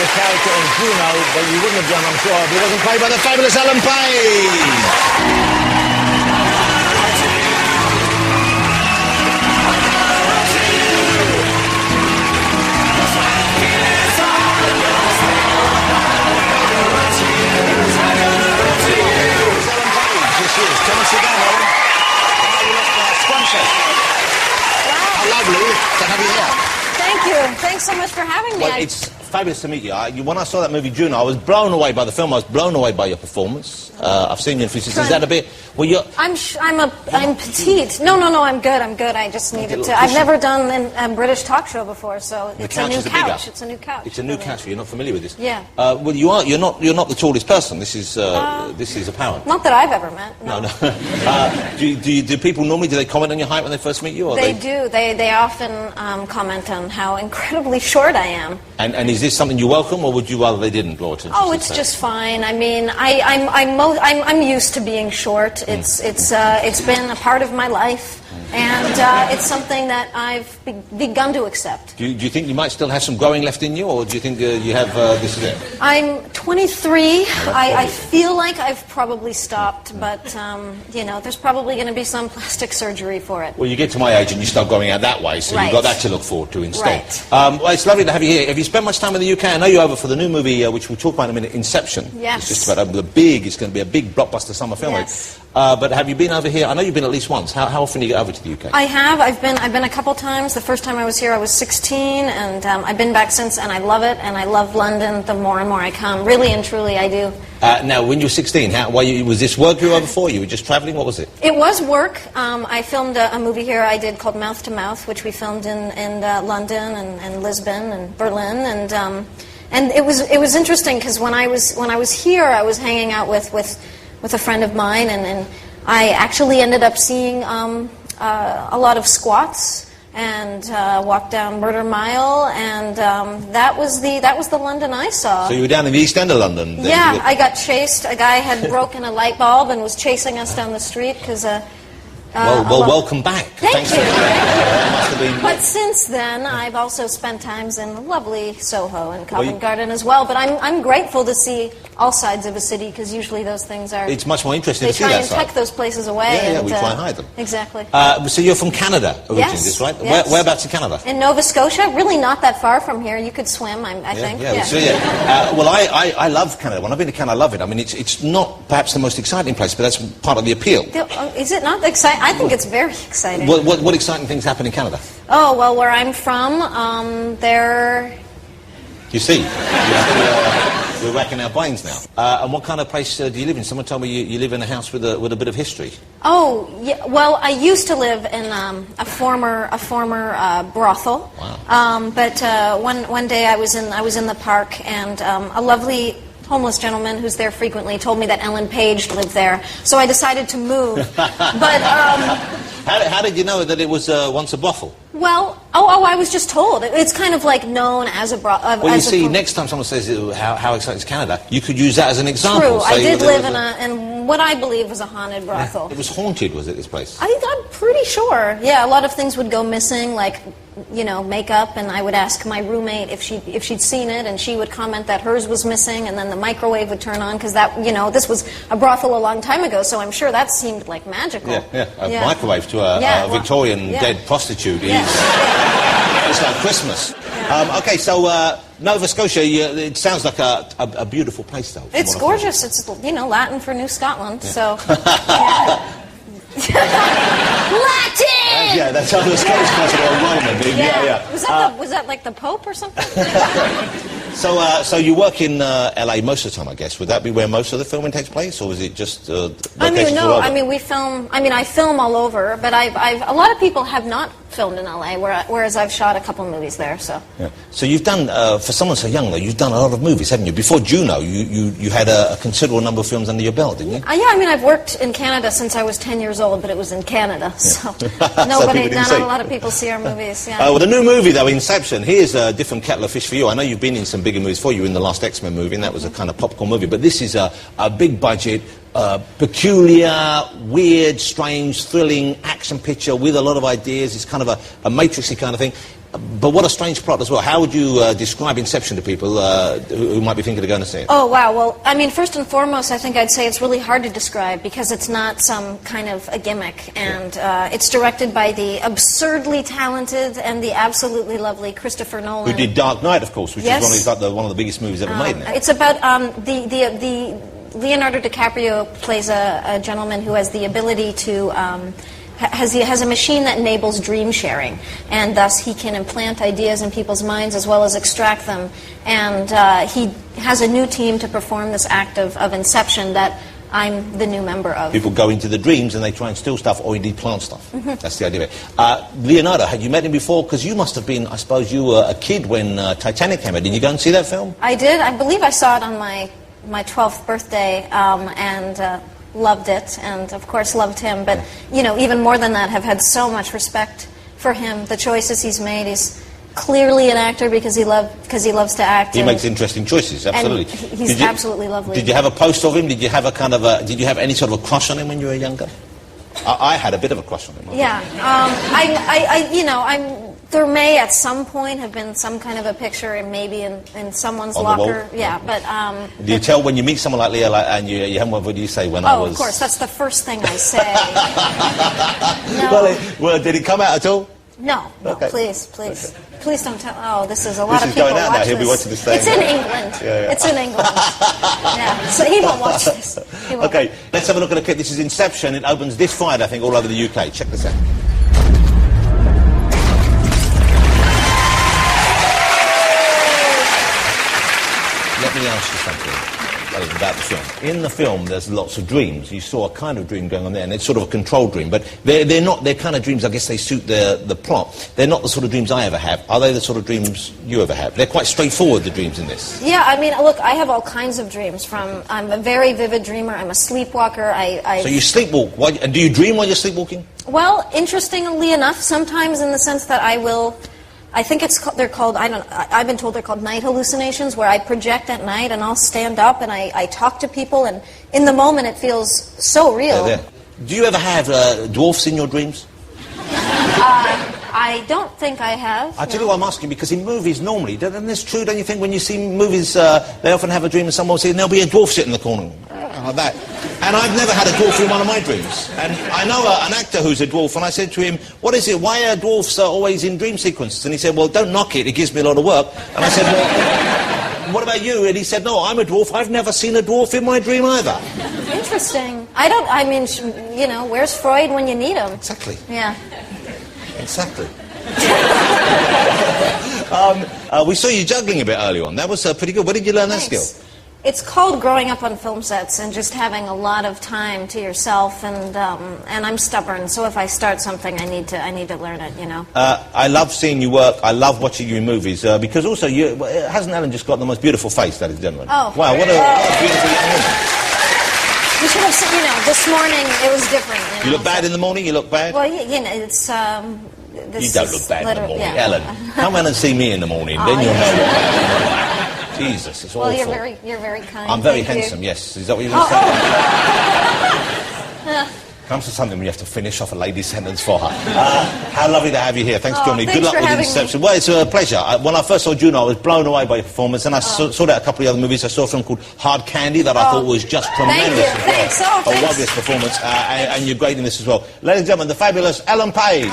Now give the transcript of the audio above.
the character of Juno, but you wouldn't have done, I'm sure, if he wasn't played by the fabulous Ellenpeaji. How lovely to have you here. Thank you. Thanks so much for having me. Well, it's fabulous to meet you. When I saw that movie Juno, I was blown away by the film. I was blown away by your performance. I've seen you in Features. Is that a bit? Well, you're. I'm petite. No, I'm good. I just needed to. I've never done a British talk show before, so it's a new couch. It's a new couch. It's a new couch. You're not familiar with this. Yeah. Well, you are. You're not the tallest person. This is apparent. Not that I've ever met. No. Do people normally comment on your height when they first meet you? Or they do. They often comment on how incredibly short I am. And is this something you welcome, or would you rather they didn't draw attention? Oh, it's just fine. I mean, I'm used to being short. It's been a part of my life, and it's something that I've begun to accept. Do you think you might still have some growing left in you, or do you think you have this is it? I'm 23. I feel like I've probably stopped, but there's probably going to be some plastic surgery for it. Well, you get to my age and you start going out that way, so right. You've got that to look forward to instead. Right. Well, it's lovely to have you here. Have you spent much time in the UK? I know you're over for the new movie, which we'll talk about in a minute, Inception. Yes. It's just about it's going to be a big blockbuster summer film. Yes. But have you been over here? I know you've been at least once. How often do you get over to the UK? I have. I've been a couple times. The first time I was here, I was 16, and I've been back since, and I love it, and I love London the more and more I come. Really and truly, I do. Now, when you were 16, was this work you were over for? You were just travelling? What was it? It was work. I filmed a movie here I did called Mouth to Mouth, which we filmed in London and Lisbon and Berlin, and it was interesting because when I was here, I was hanging out with a friend of mine, and I actually ended up seeing a lot of squats and walked down Murder Mile, and that was the London I saw. So you were down in the East End of London? Then. Yeah, I got chased. A guy had broken a light bulb and was chasing us down the street because. Welcome back. Thank you. Must have been... But since then, I've also spent times in lovely Soho and Covent Garden as well. But I'm grateful to see all sides of a city, because usually those things are... It's much more interesting to see that They try and tuck those places away. Yeah, we try and hide them. Exactly. So you're from Canada originally, yes, right? Yes. Whereabouts in Canada? In Nova Scotia. Really not that far from here. You could swim, I think. Well, I love Canada. When I've been to Canada, I love it. I mean, it's not perhaps the most exciting place, but that's part of the appeal. Is it not exciting? I think it's very exciting. What exciting things happen in Canada? Oh, well, where I'm from, there... You see, we're racking our brains now. And what kind of place do you live in? Someone told me you live in a house with a bit of history. Oh, yeah. Well, I used to live in a former brothel. Wow. But one day I was in the park, and a lovely homeless gentleman who's there frequently told me that Ellenpeaji lived there. So I decided to move. But how did you know that it was once a brothel? Well, I was just told. It's kind of like known as a brothel. Well, you see, next time someone says how exciting is Canada, you could use that as an example. True. I did live in what I believe was a haunted brothel. It was haunted, was it, this place? I'm pretty sure. Yeah, a lot of things would go missing, like, makeup, and I would ask my roommate if she'd seen it, and she would comment that hers was missing, and then the microwave would turn on, because this was a brothel a long time ago, so I'm sure that seemed like magical. Yeah. A microwave to a Victorian dead prostitute is it's like Christmas. Yeah. Okay, so Nova Scotia, it sounds like a beautiful place, though. It's gorgeous. It's Latin for New Scotland. Yeah. So. Latin! Yeah, that's how the Scottish classical Roman. Yeah. Was that like the Pope or something? So you work in LA most of the time, I guess. Would that be where most of the filming takes place, or is it just locations all over? I mean, we film. I mean, I film all over, but a lot of people have not filmed in LA, whereas I've shot a couple movies there. So. Yeah. So you've done, for someone so young, though, you've done a lot of movies, haven't you? Before Juno, you had a considerable number of films under your belt, didn't you? Yeah. I mean, I've worked in Canada since I was 10 years old, but it was in Canada, so not a lot of people see our movies. Yeah. Well, the new movie, though, Inception. Here's a different kettle of fish for you. I know you've been in some bigger movies before. You were in the last X-Men movie, and that was a kind of popcorn movie. But this is a big budget, peculiar, weird, strange, thrilling action picture with a lot of ideas. It's kind of a Matrixy kind of thing. But what a strange plot as well. How would you describe Inception to people who might be thinking of going to see it? Oh, wow. Well, I mean, first and foremost, I think I'd say it's really hard to describe because it's not some kind of a gimmick. And it's directed by the absurdly talented and the absolutely lovely Christopher Nolan. Who did Dark Knight, of course, which is one of the biggest movies ever made. It's about the Leonardo DiCaprio plays a gentleman who has the ability to... has a machine that enables dream sharing, and thus he can implant ideas in people's minds as well as extract them. And he has a new team to perform this act of inception that I'm the new member of. People go into the dreams and they try and steal stuff or indeed plant stuff. That's the idea of it. Leonardo, had you met him before? Because you must have been, I suppose you were a kid when Titanic came out. Did you go and see that film? I did. I believe I saw it on my 12th birthday, and... loved it, and of course loved him, but you know, even more than that, have had so much respect for him, the choices he's made. He's clearly an actor because he loves to act. He makes interesting choices, absolutely. And he's absolutely lovely. Did you have a post of him? Did you have did you have any sort of a crush on him when you were younger? I had a bit of a crush on him. Yeah, there may at some point have been some kind of a picture, maybe in someo's locker. Yeah, but. Do you tell when you meet someone like Leo and you haven't? What do you say when I was? Oh, of course, that's the first thing I say. No. Well, did it come out at all? No, okay. Please don't tell. Oh, this is a lot of people going out watch now. He'll be watching this thing. It's in England. Yeah. It's in England. Yeah, so he won't watch this. Okay, let's have a look at a clip. This is Inception. It opens this Friday, I think, all over the UK. Check this out. Let me ask you something about the film. In the film, there's lots of dreams. You saw a kind of dream going on there, and it's sort of a controlled dream. But they're not. They're kind of dreams. I guess they suit the plot. They're not the sort of dreams I ever have. Are they the sort of dreams you ever have? They're quite straightforward, the dreams in this. Yeah, I mean, look, I have all kinds of dreams. I'm a very vivid dreamer. I'm a sleepwalker. So you sleepwalk. And do you dream while you're sleepwalking? Well, interestingly enough, sometimes in the sense that I will. I think they're called, I've been told they're called night hallucinations, where I project at night and I'll stand up and I talk to people, and in the moment it feels so real. Yeah. Do you ever have dwarfs in your dreams? I don't think I have. I'll tell you why I'm asking, because in movies normally, and it's true, don't you think, when you see movies, they often have a dream and someone will say, there'll be a dwarf sitting in the corner, like that. And I've never had a dwarf in one of my dreams. And I know an actor who's a dwarf, and I said to him, what is it, why are dwarfs always in dream sequences? And he said, well, don't knock it, it gives me a lot of work. And I said, well, what about you? And he said, no, I'm a dwarf, I've never seen a dwarf in my dream either. Interesting. Where's Freud when you need him? Exactly. Yeah. Exactly. We saw you juggling a bit earlier on. That was pretty good. Where did you learn that skill? It's called growing up on film sets and just having a lot of time to yourself. And I'm stubborn, so if I start something, I need to learn it. You know. I love seeing you work. I love watching you in movies because also hasn't Ellen just got the most beautiful face, ladies and gentlemen? Oh. Wow! What a beautiful young woman. You should have seen, this morning it was different. You look bad in the morning? You look bad? Well, it's... you don't look bad in the morning. Yeah. Ellen, come in and see me in the morning, then you'll know. Jesus, it's awful. Well, you're very kind. I'm very handsome, yes. Is that what you're going to say? Comes to something when you have to finish off a lady's sentence for her. How lovely to have you here. Thanks for joining me. Good luck with Inception. Well, it's a pleasure. When I first saw Juno, I was blown away by your performance, and I saw that a couple of other movies. I saw a film called Hard Candy that I thought was just tremendous. Thanks. A wondrous performance, and you're great in this as well. Ladies and gentlemen, the fabulous Ellen Page.